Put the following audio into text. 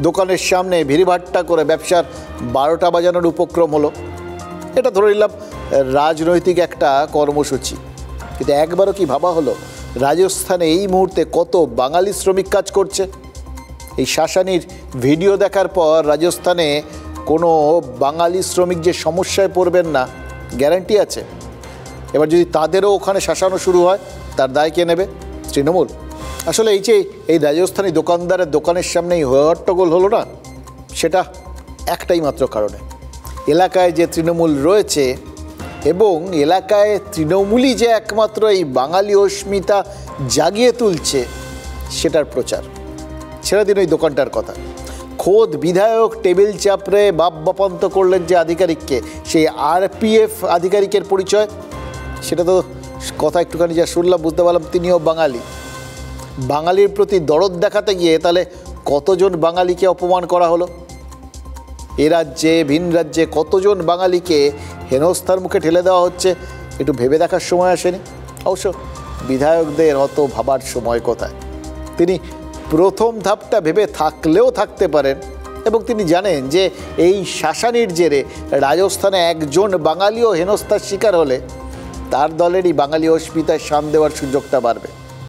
দোকানের সামনে ভিড়ভাট্টা করে ব্যবসার 12টা বাজানোর উপক্রম হলো। এটা ধরে নিলাম রাজনৈতিক একটা কর্মসূচি, কিন্তু একবারও কি ভাবা হলো রাজস্থানে এই মুহূর্তে কত বাঙালি শ্রমিক কাজ করছে? এই শাসানির ভিডিও দেখার পর রাজস্থানে কোনো বাঙালি শ্রমিক যে সমস্যায় পড়বেন না গ্যারান্টি আছে? এবার যদি তাদেরও ওখানে শাসানো শুরু হয়, তার দায় কে নেবে? তৃণমূল। আসলে এই যে এই রাজস্থানী দোকানদারের দোকানের সামনেই হট্টগোল হলো না, সেটা একটাই মাত্র কারণে এলাকায় যে তৃণমূল রয়েছে এবং এলাকায় তৃণমূলই যে একমাত্র এই বাঙালি অস্মিতা জাগিয়ে তুলছে সেটার প্রচার। ছেড়ে দিন ওই দোকানটার কথা, খোদ বিধায়ক টেবিল চাপড়ে বাপ্পান্ত করলেন যে আধিকারিককে, সেই আরপিএফ আধিকারিকের পরিচয়, সেটা তো কথা একটুখানি যা শুনলাম বুঝতে পারলাম তিনিও বাঙালি। বাঙালির প্রতি দরদ দেখাতে গিয়ে তাহলে কতজন বাঙালিকে অপমান করা হলো? এ রাজ্যে ভিন রাজ্যে কতজন বাঙালিকে হেনস্থার মুখে ঠেলে দেওয়া হচ্ছে, একটু ভেবে দেখার সময় আসেনি? অবশ্য বিধায়কদের অত ভাবার সময় কোথায়? তিনি প্রথম ধাপটা ভেবে থাকলেও থাকতে পারেন এবং তিনি জানেন যে এই শাসানির জেরে রাজস্থানে একজন বাঙালিও হেনস্থার শিকার হলে তার দলেরই বাঙালি অস্মিতায় শান দেওয়ার সুযোগটা বাড়বে।